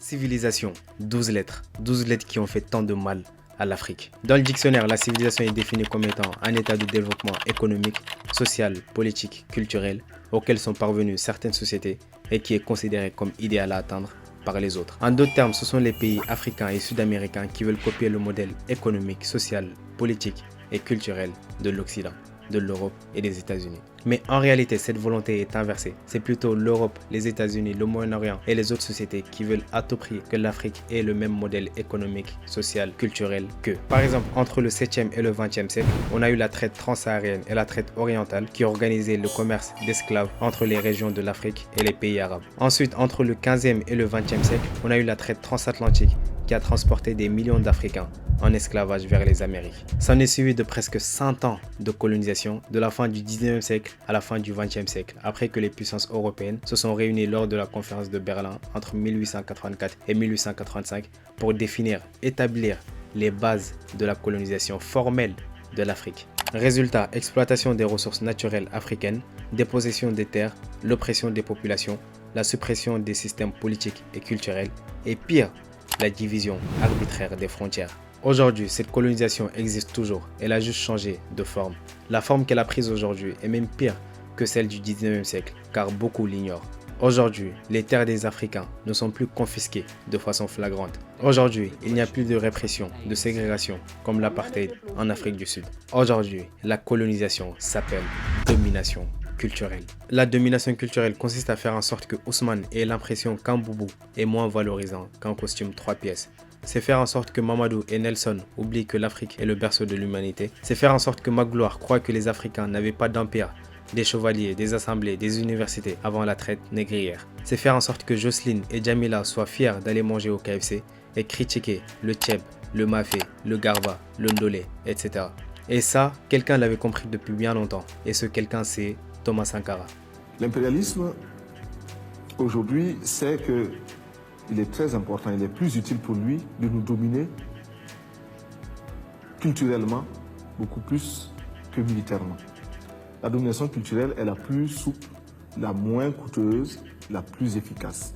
Civilisation, 12 lettres. 12 lettres qui ont fait tant de mal à l'Afrique. Dans le dictionnaire, la civilisation est définie comme étant un état de développement économique, social, politique, culturel, auquel sont parvenues certaines sociétés et qui est considéré comme idéal à atteindre par les autres. En d'autres termes, ce sont les pays africains et sud-américains qui veulent copier le modèle économique, social, politique et culturel de l'Occident, de l'Europe et des États-Unis. Mais en réalité, cette volonté est inversée. C'est plutôt l'Europe, les États-Unis, le Moyen-Orient et les autres sociétés qui veulent à tout prix que l'Afrique ait le même modèle économique, social, culturel qu'eux. Par exemple, entre le 7e et le 20e siècle, on a eu la traite transsaharienne et la traite orientale qui organisaient le commerce d'esclaves entre les régions de l'Afrique et les pays arabes. Ensuite, entre le 15e et le 20e siècle, on a eu la traite transatlantique qui a transporté des millions d'Africains en esclavage vers les Amériques. S'en est suivi de presque 100 ans de colonisation, de la fin du 19e siècle à la fin du 20e siècle, après que les puissances européennes se sont réunies lors de la conférence de Berlin entre 1884 et 1885 pour établir les bases de la colonisation formelle de l'Afrique. Résultat, exploitation des ressources naturelles africaines, dépossession des terres, l'oppression des populations, la suppression des systèmes politiques et culturels, et pire, la division arbitraire des frontières. Aujourd'hui, cette colonisation existe toujours, elle a juste changé de forme. La forme qu'elle a prise aujourd'hui est même pire que celle du 19e siècle, car beaucoup l'ignorent. Aujourd'hui, les terres des Africains ne sont plus confisquées de façon flagrante. Aujourd'hui, il n'y a plus de répression, de ségrégation, comme l'apartheid en Afrique du Sud. Aujourd'hui, la colonisation s'appelle domination culturelle. La domination culturelle consiste à faire en sorte que Ousmane ait l'impression qu'un boubou est moins valorisant qu'un costume 3 pièces. C'est faire en sorte que Mamadou et Nelson oublient que l'Afrique est le berceau de l'humanité. C'est faire en sorte que Magloire croit que les Africains n'avaient pas d'empire, des chevaliers, des assemblées, des universités avant la traite négrière. C'est faire en sorte que Jocelyne et Jamila soient fiers d'aller manger au KFC et critiquer le tchèb, le mafé, le garba, le ndolé, etc. Et ça, quelqu'un l'avait compris depuis bien longtemps. Et ce quelqu'un, c'est Thomas Sankara. L'impérialisme, aujourd'hui, c'est que il est très important, il est plus utile pour lui de nous dominer culturellement, beaucoup plus que militairement. La domination culturelle est la plus souple, la moins coûteuse, la plus efficace.